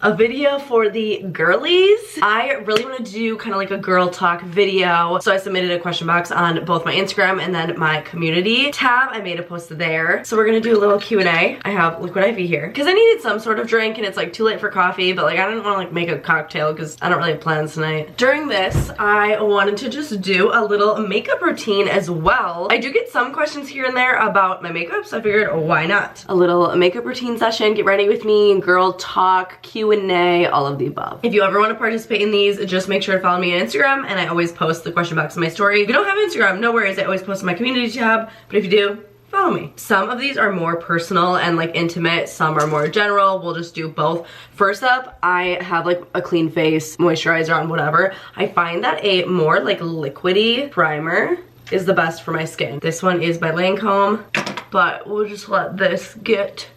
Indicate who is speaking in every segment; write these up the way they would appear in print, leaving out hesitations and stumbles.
Speaker 1: A video for the girlies. I really want to do kind of like a girl talk video, so I submitted a question box on both my Instagram and then my community tab. I made a post there. So we're gonna do a little Q&A. I have liquid IV here because I needed some sort of drink and it's like too late for coffee, but like I didn't want to like make a cocktail because I don't really have plans tonight. During this, I wanted to just do a little makeup routine as well. I do get some questions here and there about my makeup, so I figured why not? A little makeup routine session, get ready with me, girl talk, Q&A, all of the above. If you ever want to participate in these, just make sure to follow me on Instagram, and I always post the question box in my story. If you don't have Instagram, no worries, I always post in my community tab, but if you do, follow me. Some of these are more personal and like intimate, some are more general. We'll just do both. First up, I have like a clean face, moisturizer on, whatever. I find that a more like liquidy primer is the best for my skin. This one is by Lancome, but we'll just let this get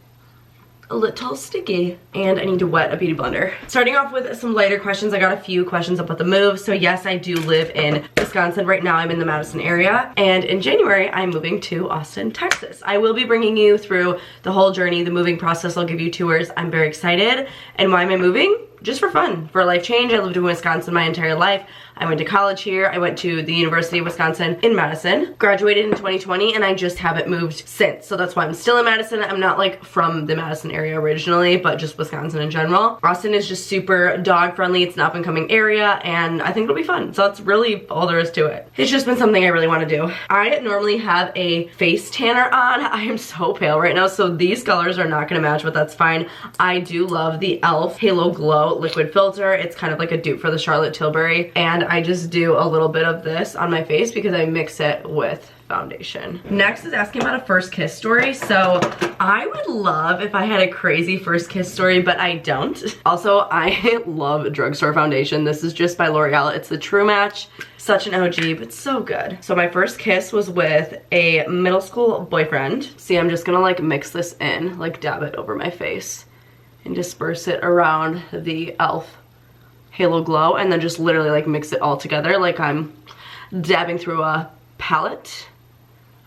Speaker 1: a little sticky, and I need to wet a beauty blender. Starting off with some lighter questions, I got a few questions about the move. So yes, I do live in Wisconsin. Right now I'm in the Madison area, and in January I'm moving to Austin, Texas. I will be bringing you through the whole journey, the moving process. I'll give you tours. I'm very excited. And why am I moving? Just for fun, for a life change. I lived in Wisconsin my entire life. I went to college here. I went to the University of Wisconsin in Madison. Graduated in 2020, and I just haven't moved since. So that's why I'm still in Madison. I'm not like from the Madison area originally, but just Wisconsin in general. Austin is just super dog friendly. It's an up and coming area, and I think it'll be fun. So that's really all there is to it. It's just been something I really want to do. I normally have a face tanner on. I am so pale right now, so these colors are not gonna match, but that's fine. I do love the e.l.f. Halo Glow liquid filter. It's kind of like a dupe for the Charlotte Tilbury, and I just do a little bit of this on my face because I mix it with foundation. Next is asking about a first kiss story. So I would love if I had a crazy first kiss story, but I don't. Also, I love drugstore foundation. This is just by L'Oreal. It's the True Match. Such an OG, but so good. So my first kiss was with a middle school boyfriend. See, I'm just gonna like mix this in, like dab it over my face and disperse it around the e.l.f. Halo Glow, and then just literally like mix it all together like I'm dabbing through a palette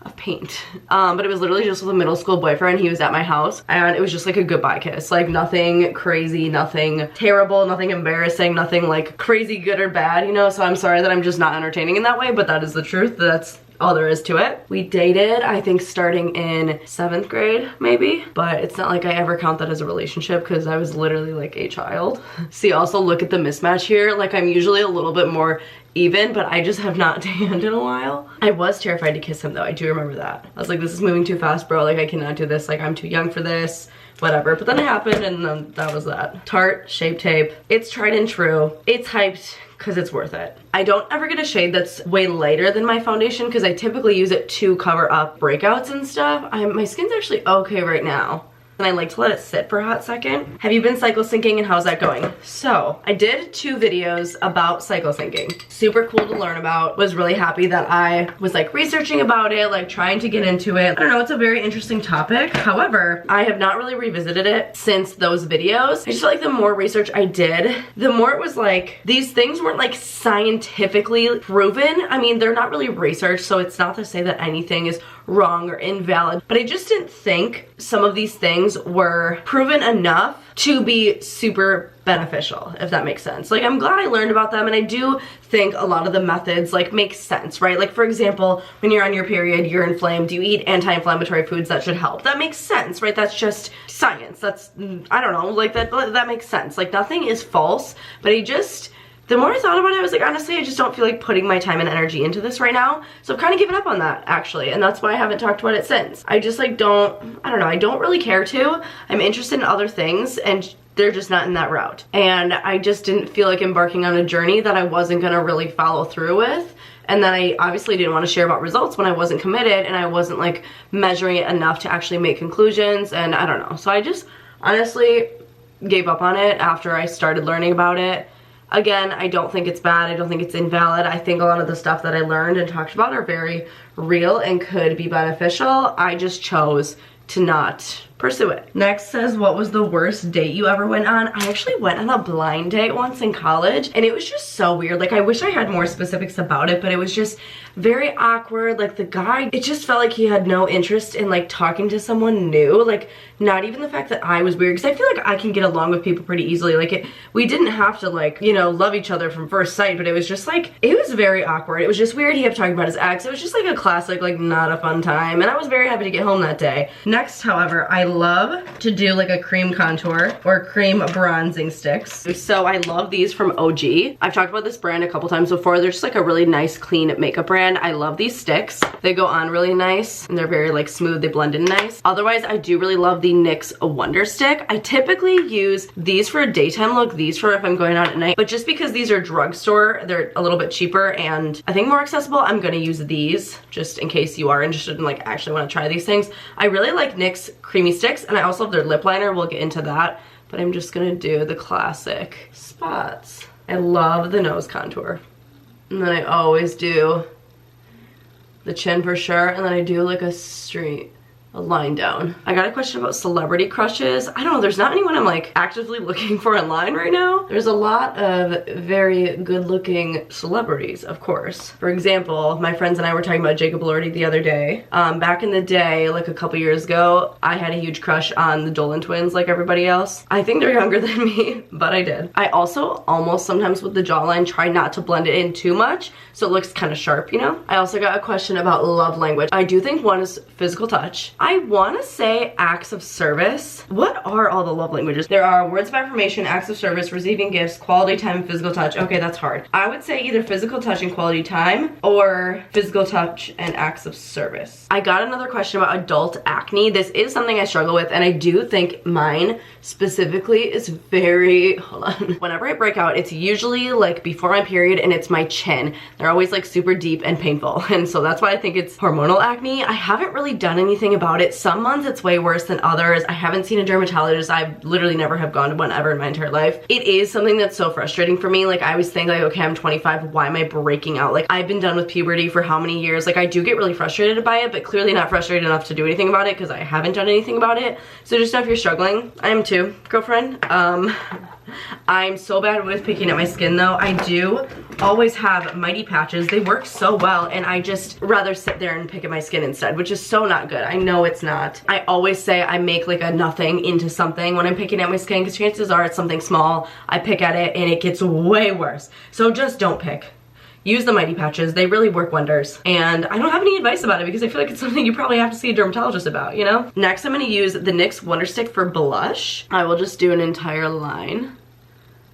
Speaker 1: of paint. But it was literally just with a middle school boyfriend. He was at my house, and it was just like a goodbye kiss. Like nothing crazy, nothing terrible, nothing embarrassing, nothing like crazy good or bad, you know? So I'm sorry that I'm just not entertaining in that way, but that is the truth. That's all there is to it. We dated, I think, starting in 7th grade, maybe, but it's not like I ever count that as a relationship because I was literally like a child. See, also look at the mismatch here. Like I'm usually a little bit more even, but I just have not tanned in a while. I was terrified to kiss him though. I do remember that. I was like, this is moving too fast, bro. Like I cannot do this. Like I'm too young for this. Whatever, but then it happened, and then that was that. Tarte Shape Tape. It's tried and true. It's hyped because it's worth it. I don't ever get a shade that's way lighter than my foundation because I typically use it to cover up breakouts and stuff. My skin's actually okay right now, and I like to let it sit for a hot second. Have you been cycle syncing, and how's that going? So I did 2 videos about cycle syncing. Super cool to learn about. Was really happy that I was like researching about it, like trying to get into it. I don't know, it's a very interesting topic. However, I have not really revisited it since those videos. I just feel like the more research I did, the more it was like, these things weren't like scientifically proven. I mean, they're not really research, so it's not to say that anything is wrong or invalid, but I just didn't think some of these things were proven enough to be super beneficial, if that makes sense. Like I'm glad I learned about them, and I do think a lot of the methods like make sense, right? Like for example, when you're on your period, you're inflamed, you eat anti-inflammatory foods that should help. That makes sense, right? That's just science. That's, I don't know, like that makes sense. Like nothing is false, but the more I thought about it, I was like, honestly, I just don't feel like putting my time and energy into this right now. So I've kind of given up on that, actually. And that's why I haven't talked about it since. I just like I don't know, I don't really care to. I'm interested in other things, and they're just not in that route. And I just didn't feel like embarking on a journey that I wasn't gonna really follow through with. And then I obviously didn't want to share about results when I wasn't committed, and I wasn't like measuring it enough to actually make conclusions, and I don't know. So I just honestly gave up on it after I started learning about it. Again, I don't think it's bad. I don't think it's invalid. I think a lot of the stuff that I learned and talked about are very real and could be beneficial. I just chose to not pursue it. Next says, what was the worst date you ever went on? I actually went on a blind date once in college, and it was just so weird. Like, I wish I had more specifics about it, but it was just very awkward. Like, the guy, it just felt like he had no interest in like talking to someone new. Like, not even the fact that I was weird, because I feel like I can get along with people pretty easily. Like, we didn't have to like, you know, love each other from first sight, but it was just like, it was very awkward. It was just weird. He kept talking about his ex. It was just like a classic, like, not a fun time, and I was very happy to get home that day. Next, however, I love to do like a cream contour or cream bronzing sticks. So I love these from OG. I've talked about this brand a couple times before. They're just like a really nice, clean makeup brand. I love these sticks. They go on really nice, and they're very like smooth. They blend in nice. Otherwise, I do really love the NYX Wonder Stick. I typically use these for a daytime look, these for if I'm going out at night, but just because these are drugstore, they're a little bit cheaper and I think more accessible, I'm gonna use these just in case you are interested in like actually want to try these things. I really like NYX creamy sticks, and I also love their lip liner. We'll get into that, but I'm just gonna do the classic spots. I love the nose contour, and then I always do the chin for sure, and then I do like a line down. I got a question about celebrity crushes. I don't know, there's not anyone I'm like actively looking for online right now. There's a lot of very good looking celebrities, of course. For example, my friends and I were talking about Jacob Elordi the other day. Back in the day, like a couple years ago, I had a huge crush on the Dolan twins like everybody else. I think they're younger than me, but I did. I also almost sometimes with the jawline try not to blend it in too much so it looks kind of sharp, you know? I also got a question about love language. I do think one is physical touch. I want to say acts of service. What are all the love languages? There are words of affirmation, acts of service, receiving gifts, quality time, and physical touch. Okay, that's hard. I would say either physical touch and quality time or physical touch and acts of service. I got another question about adult acne. This is something I struggle with, and I do think mine specifically is very, hold on. Whenever I break out, it's usually like before my period, and it's my chin. They're always like super deep and painful, and so that's why I think it's hormonal acne. I haven't really done anything about it. Some months it's way worse than others. I haven't seen a dermatologist. I literally never have gone to one ever in my entire life. It is something that's so frustrating for me. Like, I always think like, okay, I'm 25, why am I breaking out? Like, I've been done with puberty for how many years? Like, I do get really frustrated by it, but clearly not frustrated enough to do anything about it because I haven't done anything about it. So just know if you're struggling, I am too, girlfriend. I'm so bad with picking at my skin though. I do always have mighty patches. They work so well, and I just rather sit there and pick at my skin instead, which is so not good. I know it's not. I always say I make like a nothing into something when I'm picking at my skin, because chances are it's something small. I pick at it and it gets way worse. So just don't pick. Use the mighty patches. They really work wonders. And I don't have any advice about it because I feel like it's something you probably have to see a dermatologist about, you know? Next, I'm gonna use the NYX Wonder Stick for blush. I will just do an entire line.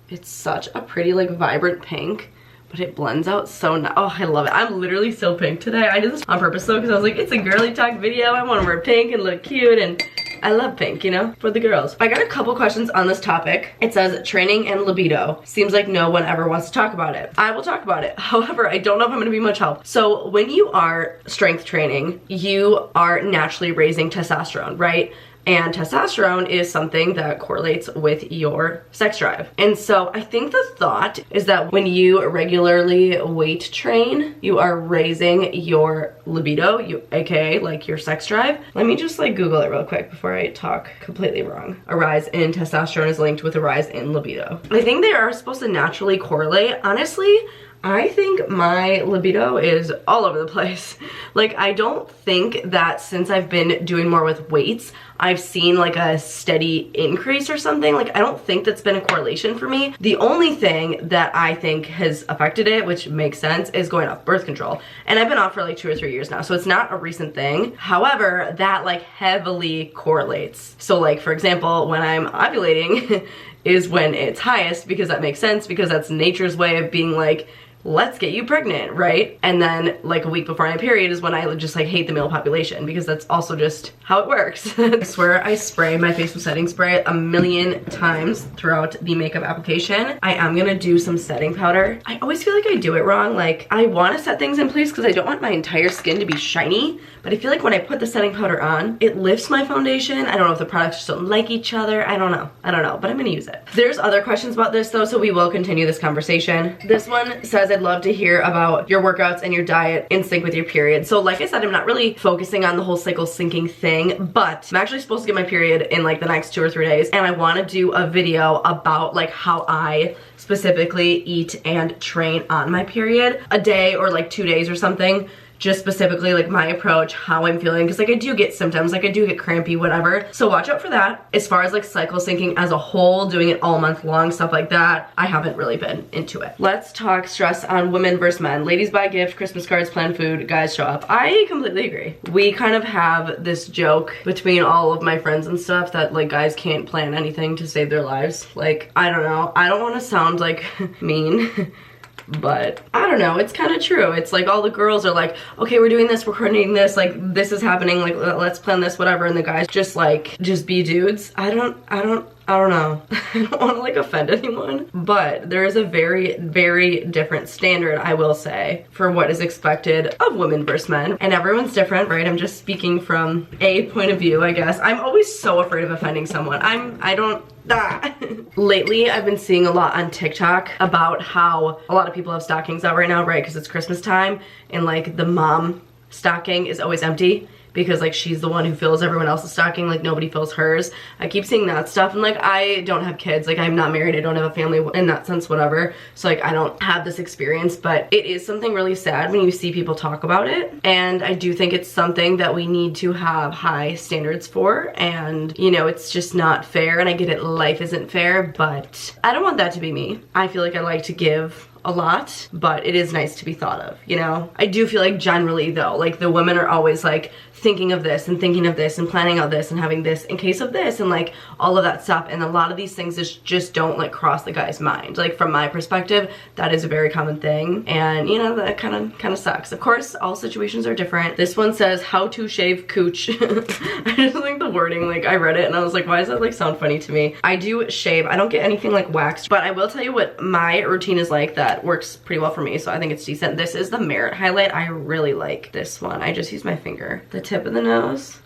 Speaker 1: It's such a pretty, like, vibrant pink, but it blends out so nice. Oh, I love it. I'm literally so pink today. I did this on purpose though, because I was like, it's a girly talk video. I want to wear pink and look cute, and I love pink, you know, for the girls. I got a couple questions on this topic. It says training and libido. Seems like no one ever wants to talk about it. I will talk about it. However, I don't know if I'm gonna be much help. So when you are strength training, you are naturally raising testosterone, right? And testosterone is something that correlates with your sex drive. And so I think the thought is that when you regularly weight train, you are raising your libido, aka like your sex drive. Let me just like Google it real quick before I talk completely wrong. A rise in testosterone is linked with a rise in libido. I think they are supposed to naturally correlate. Honestly, I think my libido is all over the place. Like, I don't think that since I've been doing more with weights, I've seen like a steady increase or something. Like, I don't think that's been a correlation for me. The only thing that I think has affected it, which makes sense, is going off birth control. And I've been off for like 2 or 3 years now, so it's not a recent thing. However, that like heavily correlates. So like, for example, when I'm ovulating is when it's highest, because that makes sense, because that's nature's way of being like, let's get you pregnant, right? And then like a week before my period is when I just like hate the male population, because that's also just how it works. I swear I spray my face with setting spray a million times throughout the makeup application. I am gonna do some setting powder. I always feel like I do it wrong. Like, I wanna set things in place because I don't want my entire skin to be shiny, but I feel like when I put the setting powder on, it lifts my foundation. I don't know if the products just don't like each other. I don't know, but I'm gonna use it. There's other questions about this though, so we will continue this conversation. This one says, because I'd love to hear about your workouts and your diet in sync with your period. So like I said, I'm not really focusing on the whole cycle syncing thing, but I'm actually supposed to get my period in like the next 2 or 3 days, and I want to do a video about like how I specifically eat and train on my period, a day or like 2 days or something. Just specifically like my approach, how I'm feeling, because like I do get symptoms, like I do get crampy, whatever. So watch out for that. As far as like cycle syncing as a whole, doing it all month long, stuff like that, I haven't really been into it. Let's talk stress on women versus men. Ladies buy gifts, Christmas cards, plan food, guys show up. I completely agree. We kind of have this joke between all of my friends and stuff that like guys can't plan anything to save their lives. Like, I don't know. I don't want to sound like mean. But I don't know, it's kind of true. It's like all the girls are like, okay, we're doing this, we're coordinating this, like this is happening, like let's plan this, whatever, and the guys just like, just be dudes. I don't know. I don't want to like offend anyone, but there is a very, very different standard, I will say, for what is expected of women versus men. And everyone's different, right? I'm just speaking from a point of view, I guess. I'm always so afraid of offending someone. Lately, I've been seeing a lot on TikTok about how a lot of people have stockings out right now, right? Because it's Christmas time, and like the mom stocking is always empty, because like she's the one who fills everyone else's stocking, like nobody fills hers. I keep seeing that stuff, and like I don't have kids, like I'm not married, I don't have a family in that sense, whatever. So like I don't have this experience, but it is something really sad when you see people talk about it. And I do think it's something that we need to have high standards for, and you know, it's just not fair. And I get it, life isn't fair, but I don't want that to be me. I feel like I like to give a lot, but it is nice to be thought of, you know? I do feel like generally though, like the women are always like thinking of this and thinking of this and planning out this and having this in case of this and like all of that stuff, and a lot of these things just don't like cross the guy's mind. Like from my perspective, that is a very common thing, and you know, that kind of sucks. Of course, all situations are different. This one says how to shave cooch. I just like the wording, like I read it and I was like, why does that like sound funny to me? I do shave. I don't get anything like waxed, but I will tell you what my routine is like that works pretty well for me, so I think it's decent. This is the Merit highlight. I really like this one. I just use my finger. The tip of the nose,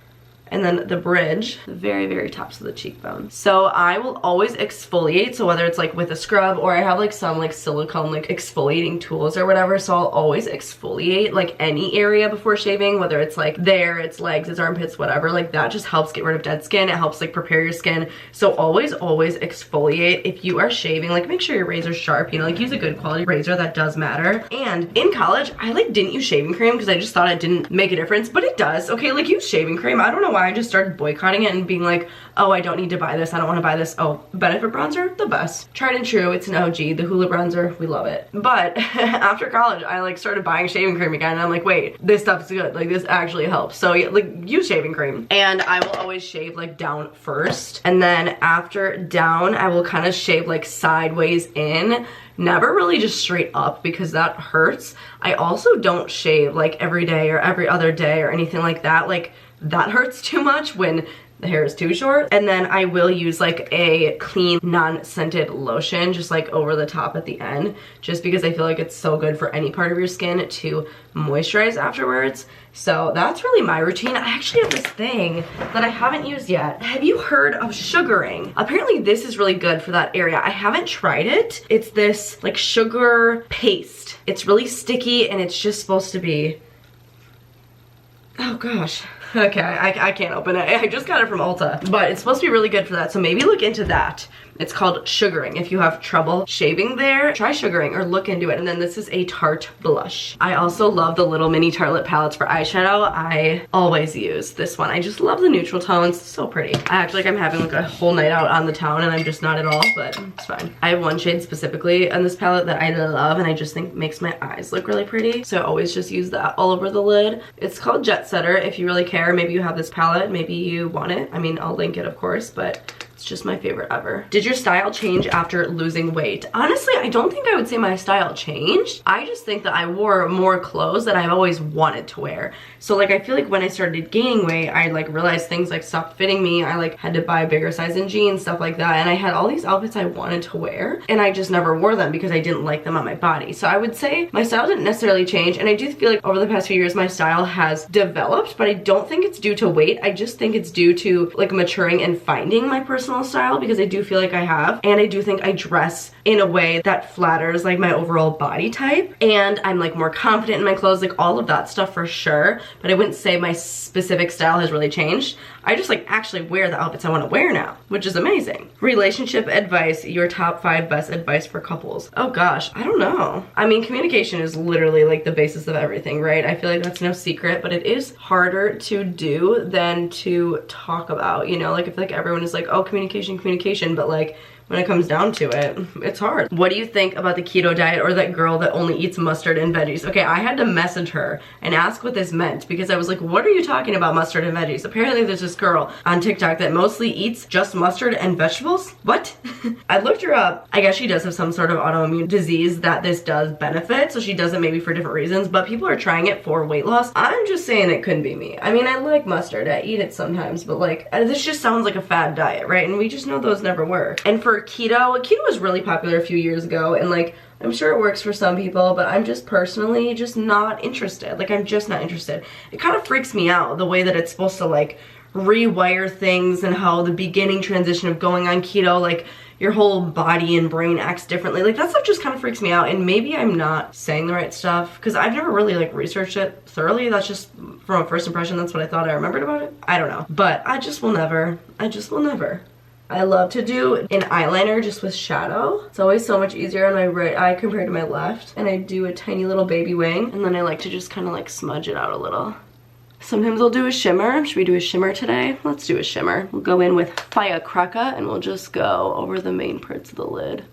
Speaker 1: and then the bridge, the very, very tops of the cheekbone. So I will always exfoliate, so whether it's like with a scrub or I have like some like silicone like exfoliating tools or whatever, so I'll always exfoliate like any area before shaving, whether it's like there, it's legs, it's armpits, whatever. Like that just helps get rid of dead skin. It helps like prepare your skin. So always exfoliate. If you are shaving, like make sure your razor's sharp, you know, like use a good quality razor, that does matter. And in college, I like didn't use shaving cream because I just thought it didn't make a difference, but it does. Okay, like use shaving cream. I don't know why I just started boycotting it and being like, oh, I don't need to buy this, I don't want to buy this. Oh, Benefit bronzer, the best. Tried and true, it's an OG. The Hoola bronzer, we love it. But after college, I like started buying shaving cream again, and I'm like, wait, this stuff's good, like this actually helps. So yeah, like use shaving cream. And I will always shave like down first, and then after down, I will kind of shave like sideways in. Never really just straight up because that hurts. I also don't shave like every day or every other day or anything like that. Like that hurts too much when the hair is too short. And then I will use like a clean non-scented lotion just like over the top at the end, just because I feel like it's so good for any part of your skin to moisturize afterwards. So that's really my routine. I actually have this thing that I haven't used yet. Have you heard of sugaring? Apparently this is really good for that area. I haven't tried it. It's this like sugar paste. It's really sticky and it's just supposed to be, oh gosh. Okay, I can't open it. I just got it from Ulta, but it's supposed to be really good for that, so maybe look into that. It's called sugaring. If you have trouble shaving there, try sugaring or look into it. And then this is a Tarte blush. I also love the little mini Tartelette palettes for eyeshadow. I always use this one. I just love the neutral tones. So pretty. I act like I'm having like a whole night out on the town and I'm just not at all, but it's fine. I have one shade specifically on this palette that I love and I just think makes my eyes look really pretty. So I always just use that all over the lid. It's called Jet Setter. If you really care, maybe you have this palette, maybe you want it. I mean, I'll link it of course, but it's just my favorite ever. Did your style change after losing weight? Honestly, I don't think I would say my style changed. I just think that I wore more clothes that I've always wanted to wear. So like I feel like when I started gaining weight, I like realized things like stopped fitting me. I like had to buy a bigger size in jeans, stuff like that. And I had all these outfits I wanted to wear and I just never wore them because I didn't like them on my body. So I would say my style didn't necessarily change, and I do feel like over the past few years my style has developed, but I don't think it's due to weight. I just think it's due to like maturing and finding my personality personal style because I do feel like I have, and I do think I dress in a way that flatters like my overall body type, and I'm like more confident in my clothes, like all of that stuff for sure, but I wouldn't say my specific style has really changed. I just like actually wear the outfits I want to wear now, which is amazing. Relationship advice, your top 5 best advice for couples. Oh gosh, I don't know. I mean, communication is literally like the basis of everything, right? I feel like that's no secret, but it is harder to do than to talk about, you know? Like I feel like everyone is like, oh, communication, but like when it comes down to it, it's hard. What do you think about the keto diet or that girl that only eats mustard and veggies? Okay, I had to message her and ask what this meant because I was like, what are you talking about, mustard and veggies? Apparently there's this girl on TikTok that mostly eats just mustard and vegetables. What? I looked her up. I guess she does have some sort of autoimmune disease that this does benefit, so she does it maybe for different reasons, but people are trying it for weight loss. I'm just saying it couldn't be me. I mean, I like mustard, I eat it sometimes, but like, this just sounds like a fad diet, right? And we just know those never work. And for keto was really popular a few years ago, and like I'm sure it works for some people, but I'm just personally just not interested. Like I'm just not interested. It kind of freaks me out the way that it's supposed to like rewire things, and how the beginning transition of going on keto, like your whole body and brain acts differently. Like that stuff just kind of freaks me out, and maybe I'm not saying the right stuff because I've never really like researched it thoroughly. That's just from a first impression, that's what I thought I remembered about it. I don't know, but I just will never. I love to do an eyeliner just with shadow. It's always so much easier on my right eye compared to my left. And I do a tiny little baby wing, and then I like to just kind of like smudge it out a little. Sometimes I'll do a shimmer. Should we do a shimmer today? Let's do a shimmer. We'll go in with Firecracker and we'll just go over the main parts of the lid.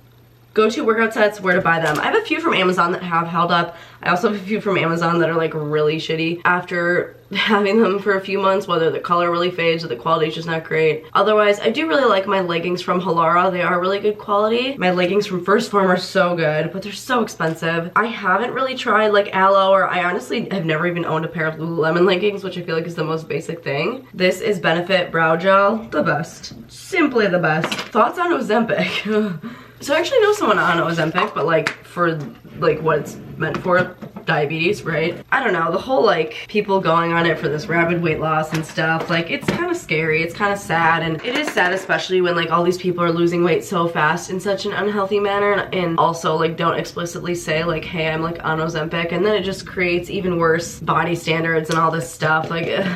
Speaker 1: Go-to workout sets, where to buy them. I have a few from Amazon that have held up. I also have a few from Amazon that are like really shitty after having them for a few months, whether the color really fades or the quality is just not great. Otherwise, I do really like my leggings from Halara. They are really good quality. My leggings from First Form are so good, but they're so expensive. I haven't really tried like Aloe, or I honestly have never even owned a pair of Lululemon leggings, which I feel like is the most basic thing. This is Benefit Brow Gel, the best. Simply the best. Thoughts on Ozempic? So I actually know someone on Ozempic, but like for like what it's meant for, diabetes, right? I don't know, the whole like people going on it for this rapid weight loss and stuff, like it's kind of scary, it's kind of sad, and it is sad especially when like all these people are losing weight so fast in such an unhealthy manner, and also like don't explicitly say like, hey, I'm like on Ozempic, and then it just creates even worse body standards and all this stuff. Like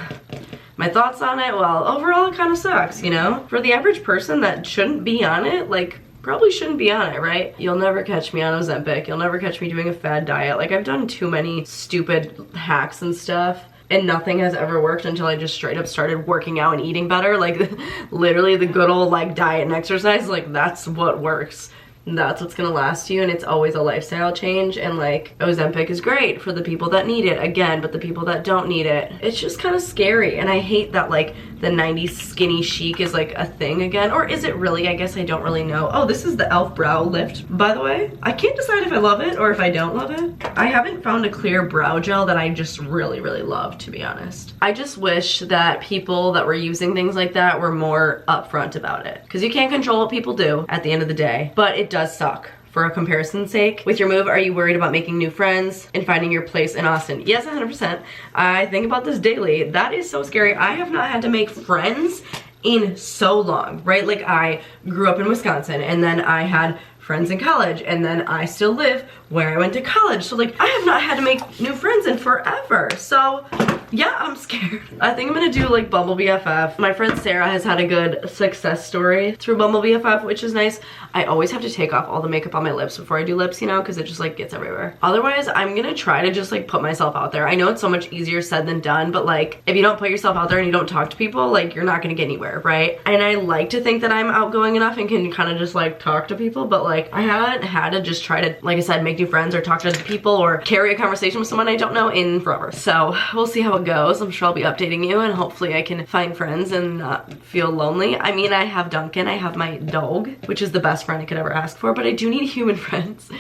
Speaker 1: my thoughts on it, well, overall it kind of sucks, you know? For the average person that shouldn't be on it, like probably shouldn't be on it, right? You'll never catch me on Ozempic. You'll never catch me doing a fad diet. Like I've done too many stupid hacks and stuff, and nothing has ever worked until I just straight up started working out and eating better. Like literally the good old like diet and exercise, like that's what works. That's what's gonna last you, and it's always a lifestyle change. And like Ozempic is great for the people that need it, again, but the people that don't need it, it's just kind of scary. And I hate that like the 90s skinny chic is like a thing again, or is it really? I guess I don't really know. Oh, this is the e.l.f. brow lift, by the way. I can't decide if I love it or if I don't love it. I haven't found a clear brow gel that I just really love, to be honest. I just wish that people that were using things like that were more upfront about it, because you can't control what people do at the end of the day, but it does suck. For a comparison's sake, with your move, are you worried about making new friends and finding your place in Austin? Yes, 100%. I think about this daily. That is so scary. I have not had to make friends in so long, right? Like I grew up in Wisconsin, and then I had friends in college, and then I still live where I went to college. So like I have not had to make new friends in forever. So yeah, I'm scared. I think I'm gonna do like Bumble BFF. My friend Sarah has had a good success story through Bumble BFF, which is nice. I always have to take off all the makeup on my lips before I do lips, you know, because it just like gets everywhere. Otherwise, I'm gonna try to just like put myself out there. I know it's so much easier said than done, but like if you don't put yourself out there and you don't talk to people, like you're not gonna get anywhere, right? And I like to think that I'm outgoing enough and can kind of just like talk to people, but like I haven't had to just try to, like I said, make new friends or talk to people or carry a conversation with someone I don't know in forever. So we'll see how it goes. I'm sure I'll be updating you, and hopefully I can find friends and not feel lonely. I mean, I have Duncan, I have my dog, which is the best friend I could ever ask for, but I do need human friends.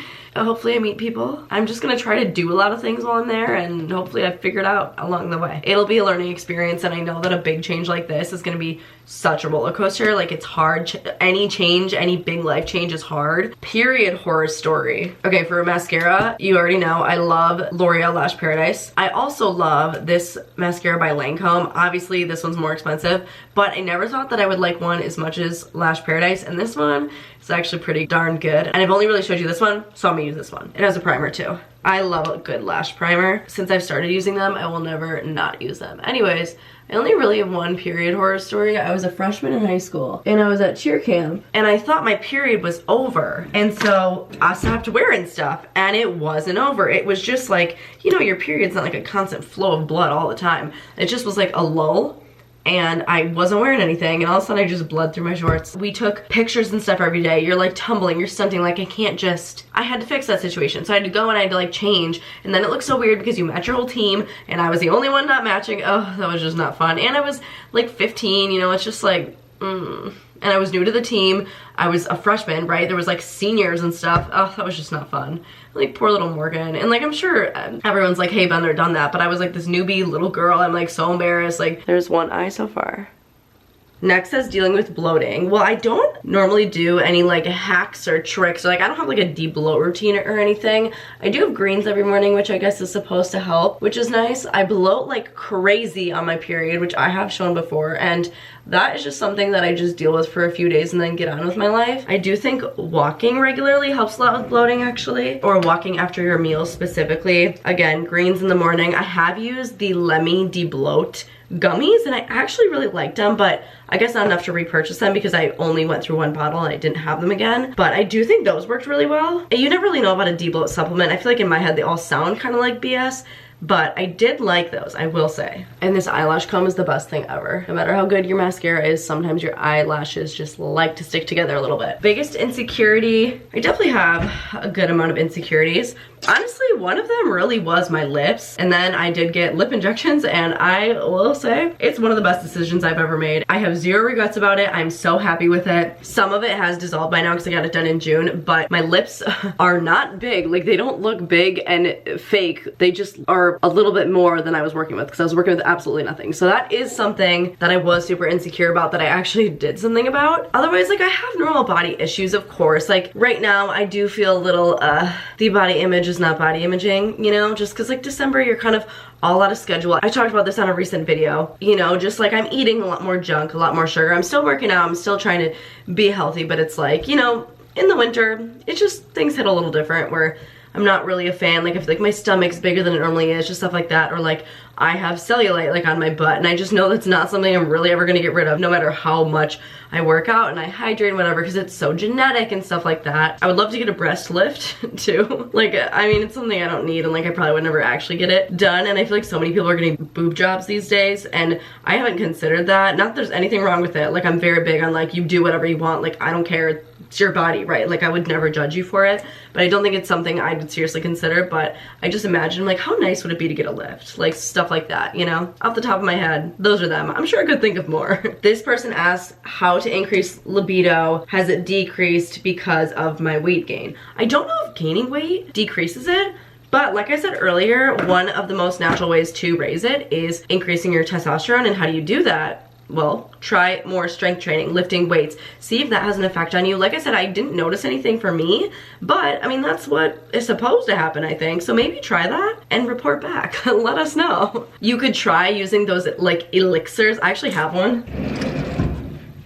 Speaker 1: hopefully I meet people. I'm just gonna try to do a lot of things while I'm there, and hopefully I figure it out along the way. It'll be a learning experience, and I know that a big change like this is gonna be such a roller coaster. Like, it's hard. Any change, any big life change is hard. Period horror story. Okay, for mascara, you already know I love L'Oreal Lash Paradise. I also love this mascara by Lancome. Obviously, this one's more expensive, but I never thought that I would like one as much as Lash Paradise, and this one is actually pretty darn good. And I've only really showed you this one, so I'm gonna use this one. It has a primer too. I love a good lash primer. Since I've started using them, I will never not use them. Anyways, I only really have one period horror story. I was a freshman in high school and I was at cheer camp and I thought my period was over. And so I stopped wearing stuff and it wasn't over. It was just like, you know, your period's not like a constant flow of blood all the time. It just was like a lull. And I wasn't wearing anything, and all of a sudden I just bled through my shorts. We took pictures and stuff every day. You're like tumbling, you're stunting, like I had to fix that situation. So I had to go and I had to like change, and then it looked so weird because you match your whole team, and I was the only one not matching. Oh, that was just not fun. And I was like 15, you know, it's just like, And I was new to the team. I was a freshman, right? There was like seniors and stuff. Oh, that was just not fun. Like, poor little Morgan. And like, I'm sure everyone's like, hey, been there, done that. But I was like this newbie little girl. I'm like so embarrassed. Like, there's one eye so far. Next is dealing with bloating. Well, I don't normally do any like hacks or tricks. Like, I don't have like a deep bloat routine or anything. I do have greens every morning, which I guess is supposed to help, which is nice. I bloat like crazy on my period, which I have shown before, and that is just something that I just deal with for a few days and then get on with my life. I do think walking regularly helps a lot with bloating, actually, or walking after your meals specifically. Again, greens in the morning. I have used the Lemmy De-Bloat gummies and I actually really liked them, but I guess not enough to repurchase them because I only went through one bottle and I didn't have them again. But I do think those worked really well. You never really know about a De-Bloat supplement. I feel like in my head they all sound kind of like BS, but I did like those, I will say. And this eyelash comb is the best thing ever. No matter how good your mascara is, sometimes your eyelashes just like to stick together a little bit. Biggest insecurity, I definitely have a good amount of insecurities. Honestly, one of them really was my lips, and then I did get lip injections, and I will say it's one of the best decisions I've ever made. I have zero regrets about it. I'm so happy with it. Some of it has dissolved by now because I got it done in June, but my lips are not big. Like, they don't look big and fake. They just are a little bit more than I was working with because I was working with absolutely nothing. So that is something that I was super insecure about that I actually did something about. Otherwise, like, I have normal body issues, of course. Like, right now I do feel a little the body image is not body imaging, you know, just because like December you're kind of all out of schedule. I talked about this on a recent video, you know, just like I'm eating a lot more junk, a lot more sugar. I'm still working out, I'm still trying to be healthy, but it's like, you know, in the winter it's just things hit a little different where I'm not really a fan. Like, I feel like my stomach's bigger than it normally is, just stuff like that. Or like, I have cellulite like on my butt, and I just know that's not something I'm really ever gonna get rid of, no matter how much I work out and I hydrate and whatever, because it's so genetic and stuff like that. I would love to get a breast lift too. Like, I mean, it's something I don't need, and like I probably would never actually get it done. And I feel like so many people are getting boob jobs these days, and I haven't considered that. Not that there's anything wrong with it. Like, I'm very big on like, you do whatever you want. Like, I don't care. It's your body, right? Like, I would never judge you for it, but I don't think it's something I would seriously consider. But I just imagine, like, how nice would it be to get a lift? Like, stuff like that, you know? Off the top of my head, those are them. I'm sure I could think of more. This person asked how to increase libido. Has it decreased because of my weight gain? I don't know if gaining weight decreases it, but like I said earlier, one of the most natural ways to raise it is increasing your testosterone. And how do you do that? Well, try more strength training, lifting weights. See if that has an effect on you. Like I said, I didn't notice anything for me, but I mean, that's what is supposed to happen, I think. So maybe try that and report back. Let us know. You could try using those like elixirs. I actually have one.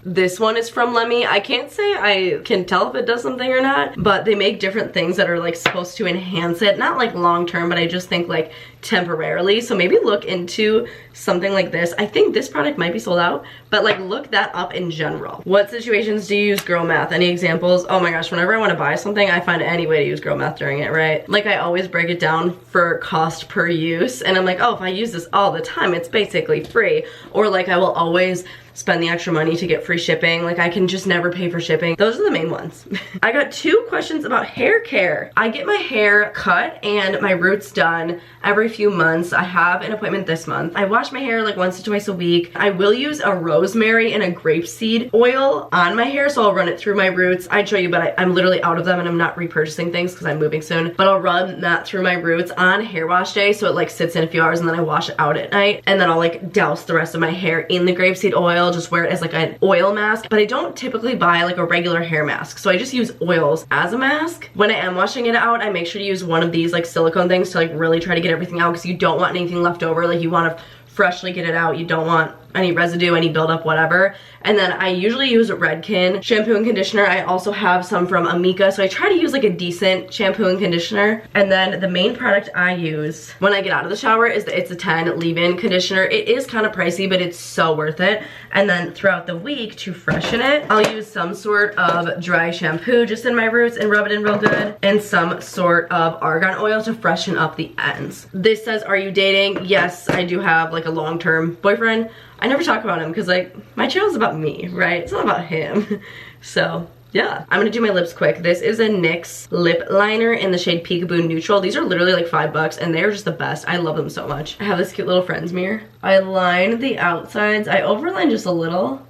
Speaker 1: This one is from Lemmy. I can't say I can tell if it does something or not, but they make different things that are like supposed to enhance it. Not like long term, but I just think like temporarily. So maybe look into something like this. I think this product might be sold out, but like look that up in general. What situations do you use girl math? Any examples? Oh my gosh, whenever I want to buy something, I find any way to use girl math during it, right? Like, I always break it down for cost per use, and I'm like, oh, if I use this all the time, it's basically free. Or like, I will always spend the extra money to get free shipping. Like, I can just never pay for shipping. Those are the main ones. I got 2 questions about hair care. I get my hair cut and my roots done every few months. I have an appointment this month. I wash my hair like once to twice a week. I will use a rosemary and a grapeseed oil on my hair, so I'll run it through my roots. I'd show you, but I'm literally out of them and I'm not repurchasing things because I'm moving soon. But I'll run that through my roots on hair wash day, so it like sits in a few hours, and then I wash it out at night. And then I'll like douse the rest of my hair in the grapeseed oil, just wear it as like an oil mask. But I don't typically buy like a regular hair mask, so I just use oils as a mask. When I am washing it out, I make sure to use one of these like silicone things to like really try to get everything out, because you don't want anything left over. Like, you want to freshly get it out. You don't want any residue, any buildup, whatever. And then I usually use Redken shampoo and conditioner. I also have some from Amika, so I try to use like a decent shampoo and conditioner. And then the main product I use when I get out of the shower is the It's a 10 leave-in conditioner. It is kind of pricey, but it's so worth it. And then throughout the week, to freshen it, I'll use some sort of dry shampoo just in my roots and rub it in real good, and some sort of argan oil to freshen up the ends. This says, are you dating? Yes, I do have like a long-term boyfriend. I never talk about him because like my channel's about me, right? It's not about him. So yeah, I'm gonna do my lips quick. This is a NYX lip liner in the shade Peekaboo Neutral. These are literally like $5 and they're just the best. I love them so much. I have this cute little friend's mirror. I line the outsides. I overline just a little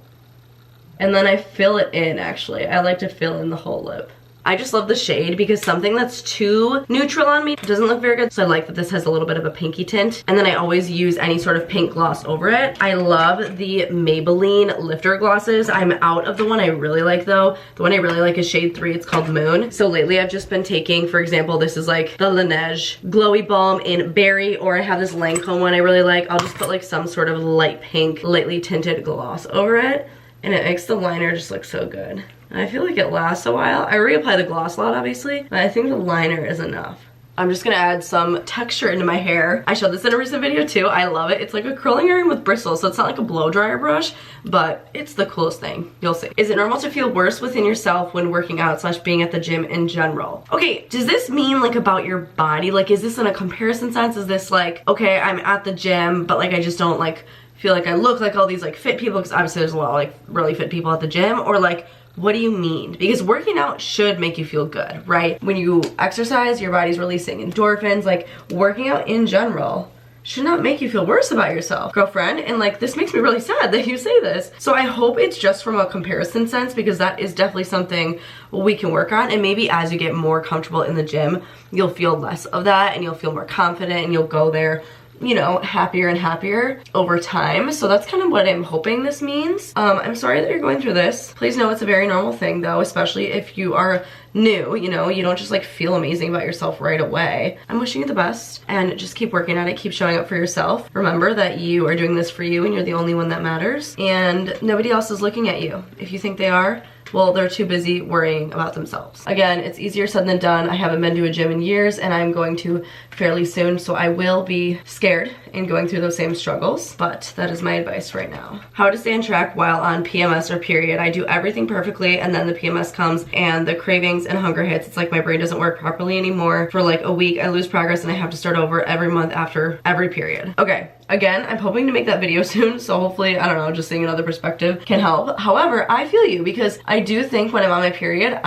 Speaker 1: and then I fill it in. Actually, I like to fill in the whole lip. I just love the shade because something that's too neutral on me doesn't look very good. So I like that this has a little bit of a pinky tint. And then I always use any sort of pink gloss over it. I love the Maybelline lifter glosses. I'm out of the one I really like though. The one I really like is shade 3. It's called Moon. So lately I've just been taking, for example, this is like the Laneige Glowy Balm in Berry, or I have this Lancome one I really like. I'll just put like some sort of light pink, lightly tinted gloss over it. And it makes the liner just look so good. I feel like it lasts a while. I reapply the gloss a lot, obviously, but I think the liner is enough. I'm just gonna add some texture into my hair. I showed this in a recent video too. I love it. It's like a curling iron with bristles, so it's not like a blow dryer brush, but it's the coolest thing. You'll see. Is it normal to feel worse within yourself when working out / being at the gym in general? Okay, does this mean like about your body? Like, is this in a comparison sense? Is this like, okay, I'm at the gym, but like I just don't like feel like I look like all these like fit people, because obviously there's a lot of like really fit people at the gym, or like, what do you mean? Because working out should make you feel good, right? When you exercise, your body's releasing endorphins. Like, working out in general should not make you feel worse about yourself, girlfriend. And like, this makes me really sad that you say this. So I hope it's just from a comparison sense, because that is definitely something we can work on. And maybe as you get more comfortable in the gym, you'll feel less of that and you'll feel more confident and you'll go there, you know, happier and happier over time. So that's kind of what I'm hoping this means. I'm sorry that you're going through this. Please know it's a very normal thing though, especially if you are new, you know, you don't just like feel amazing about yourself right away. I'm wishing you the best and just keep working at it, keep showing up for yourself. Remember that you are doing this for you and you're the only one that matters, and nobody else is looking at you. If you think they are, well, they're too busy worrying about themselves. Again, it's easier said than done. I haven't been to a gym in years and I'm going to fairly soon, so I will be scared in going through those same struggles, but that is my advice right now. How to stay on track while on PMS or period. I do everything perfectly and then the PMS comes and the cravings and hunger hits. It's like my brain doesn't work properly anymore. For like a week, I lose progress and I have to start over every month after every period. Okay. Again, I'm hoping to make that video soon, so hopefully, I don't know, just seeing another perspective can help. However, I feel you, because I do think when I'm on my period,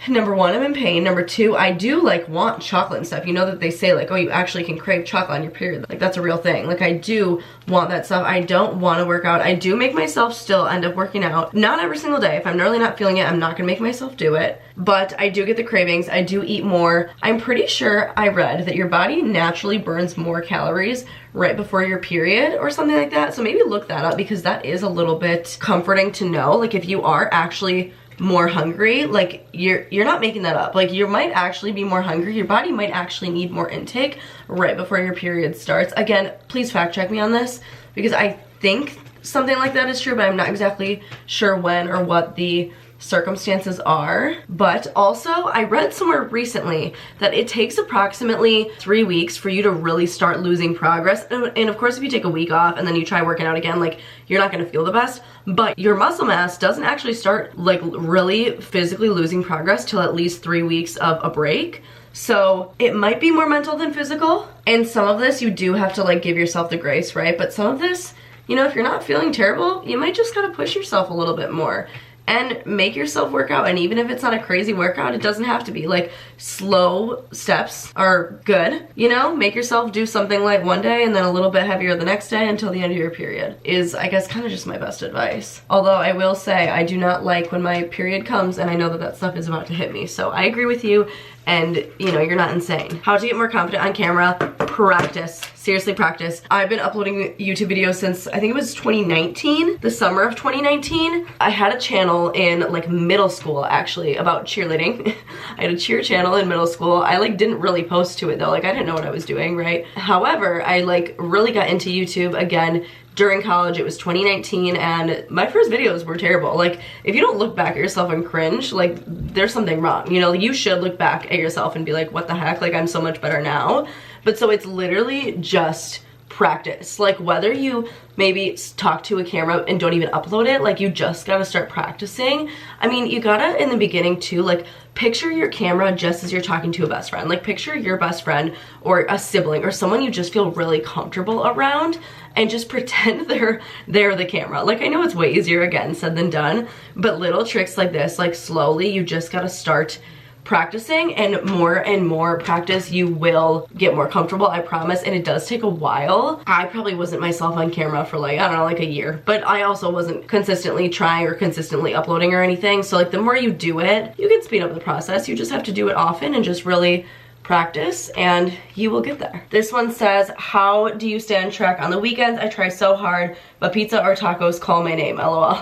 Speaker 1: number one, I'm in pain. Number two, I do like want chocolate and stuff. You know that they say like, oh, you actually can crave chocolate on your period. Like, that's a real thing. Like, I do want that stuff. I don't want to work out. I do make myself still end up working out. Not every single day. If I'm really not feeling it, I'm not gonna make myself do it. But I do get the cravings. I do eat more. I'm pretty sure I read that your body naturally burns more calories right before your period or something like that. So maybe look that up, because that is a little bit comforting to know. Like, if you are actually more hungry, like you're not making that up. Like, you might actually be more hungry. Your body might actually need more intake right before your period starts. Again, please fact check me on this, because I think something like that is true, but I'm not exactly sure when or what the circumstances are. But also, I read somewhere recently that it takes approximately 3 weeks for you to really start losing progress. And of course, if you take a week off and then you try working out again, like, you're not gonna feel the best, but your muscle mass doesn't actually start like really physically losing progress till at least 3 weeks of a break. So it might be more mental than physical. And some of this you do have to like give yourself the grace, right? But some of this you know, if you're not feeling terrible, you might just gotta push yourself a little bit more and make yourself work out. And even if it's not a crazy workout, it doesn't have to be. Like, slow steps are good, you know? Make yourself do something like one day and then a little bit heavier the next day until the end of your period is, I guess, kind of just my best advice. Although I will say I do not like when my period comes and I know that that stuff is about to hit me. So I agree with you, and you know, you're not insane. How to get more confident on camera? Practice. Seriously, practice. I've been uploading YouTube videos since, I think it was 2019, the summer of 2019. I had a channel in like middle school, actually, about cheerleading. I had a cheer channel in middle school. I like didn't really post to it though, like I didn't know what I was doing, right? However, I like really got into YouTube again during college. It was 2019 and my first videos were terrible. Like, if you don't look back at yourself and cringe, like there's something wrong. You know, you should look back at yourself and be like, what the heck? Like, I'm so much better now. But so it's literally just practice. Like, whether you maybe talk to a camera and don't even upload it, like you just gotta start practicing. I mean, you gotta, in the beginning too, like picture your camera just as you're talking to a best friend. Like, picture your best friend or a sibling or someone you just feel really comfortable around, and just pretend they're the camera. Like, I know it's way easier, again, said than done, but little tricks like this, like slowly, you just gotta start practicing, and more practice, you will get more comfortable, I promise. And it does take a while. I probably wasn't myself on camera for like, I don't know, like a year, but I also wasn't consistently trying or consistently uploading or anything. So like, the more you do it, you can speed up the process. You just have to do it often and just really practice, and you will get there. This one says, how do you stay on track on the weekends? I try so hard, but pizza or tacos call my name, lol.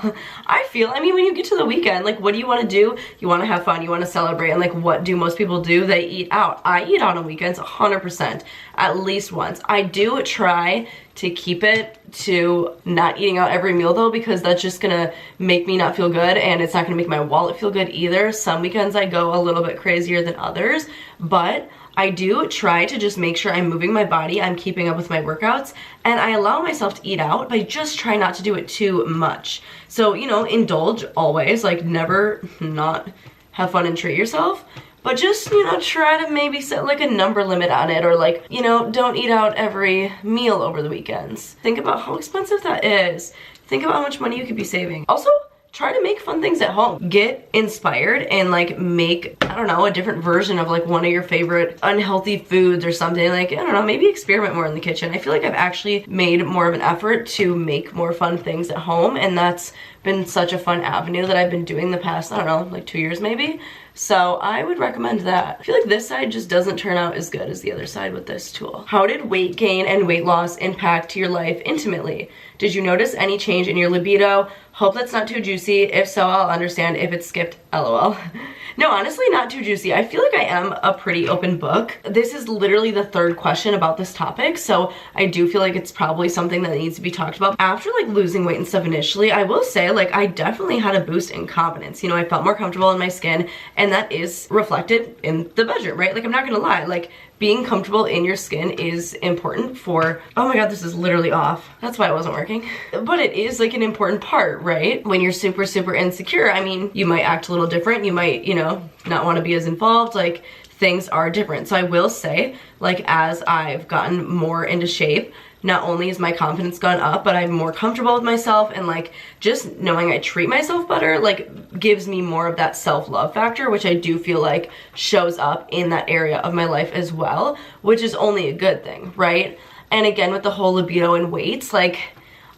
Speaker 1: I mean, when you get to the weekend, like, what do you want to do? You want to have fun, you want to celebrate, and like, what do most people do? They eat out. I eat out on weekends 100%, at least once. I do try to keep it to not eating out every meal though, because that's just gonna make me not feel good, and it's not gonna make my wallet feel good either. Some weekends I go a little bit crazier than others, but I do try to just make sure I'm moving my body, I'm keeping up with my workouts, and I allow myself to eat out, but I just try not to do it too much. So, you know, indulge always, like never not have fun and treat yourself. But just, you know, try to maybe set like a number limit on it, or like, you know, don't eat out every meal over the weekends. Think about how expensive that is. Think about how much money you could be saving. Also, try to make fun things at home. Get inspired and like make, I don't know, a different version of like one of your favorite unhealthy foods or something. Like, I don't know, maybe experiment more in the kitchen. I feel like I've actually made more of an effort to make more fun things at home, and that's been such a fun avenue that I've been doing the past, I don't know, like 2 years maybe. So I would recommend that. I feel like this side just doesn't turn out as good as the other side with this tool. How did weight gain and weight loss impact your life intimately? Did you notice any change in your libido? Hope that's not too juicy. If so, I'll understand if it's skipped, lol. No, honestly, not too juicy. I feel like I am a pretty open book. This is literally the third question about this topic, so I do feel like it's probably something that needs to be talked about. After like losing weight and stuff initially, I will say like I definitely had a boost in confidence. You know, I felt more comfortable in my skin, and that is reflected in the bedroom, right? Like, I'm not gonna lie, like being comfortable in your skin is important for, oh my god, this is literally off. That's why it wasn't working. But it is like an important part, right? When you're super, super insecure, I mean, you might act a little different. You might, you know, not want to be as involved. Like, things are different. So I will say, like, as I've gotten more into shape, not only has my confidence gone up, but I'm more comfortable with myself, and like just knowing I treat myself better like gives me more of that self-love factor, which I do feel like shows up in that area of my life as well, which is only a good thing, right? And again, with the whole libido and weights, like,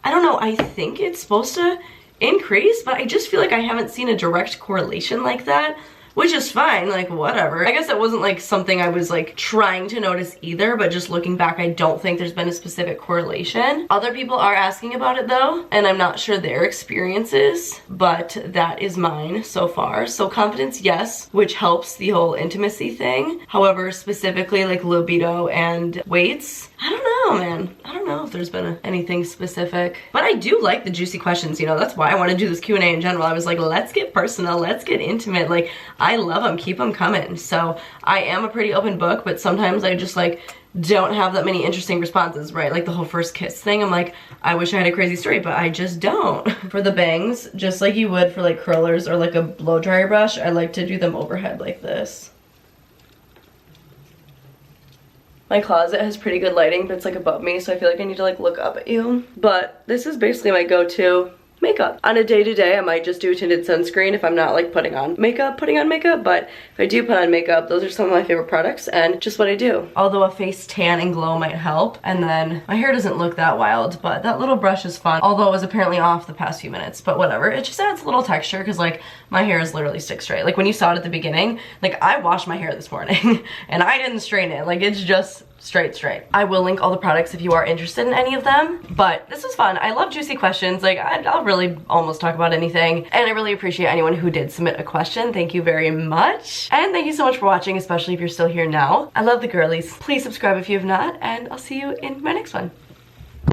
Speaker 1: I don't know, I think it's supposed to increase, but I just feel like I haven't seen a direct correlation like that, which is fine, like whatever. I guess that wasn't like something I was like trying to notice either, but just looking back, I don't think there's been a specific correlation. Other people are asking about it though, and I'm not sure their experiences, but that is mine so far. So confidence, yes, which helps the whole intimacy thing. However, specifically like libido and weights, I don't know, man. I don't know if there's been anything specific, but I do like the juicy questions, you know, that's why I want to do this Q&A in general. I was like, let's get personal, let's get intimate. Like, I love them, keep them coming. So I am a pretty open book, but sometimes I just like don't have that many interesting responses, right? Like the whole first kiss thing, I'm like, I wish I had a crazy story, but I just don't. For the bangs, just like you would for like curlers or like a blow dryer brush, I like to do them overhead like this. My closet has pretty good lighting, but it's like above me, so I feel like I need to like look up at you. But this is basically my go-to makeup. On a day-to-day, I might just do tinted sunscreen if I'm not like putting on makeup, but if I do put on makeup, those are some of my favorite products and just what I do. Although a face tan and glow might help. And then my hair doesn't look that wild, but that little brush is fun. Although it was apparently off the past few minutes, but whatever. It just adds a little texture because like my hair is literally stick straight. Like when you saw it at the beginning, like I washed my hair this morning and I didn't straighten it. Like it's just straight. I will link all the products if you are interested in any of them, but this was fun. I love juicy questions. Like I'll really almost talk about anything, and I really appreciate anyone who did submit a question. Thank you very much, and thank you so much for watching, especially if you're still here now. I love the girlies. Please subscribe if you have not, and I'll see you in my next one.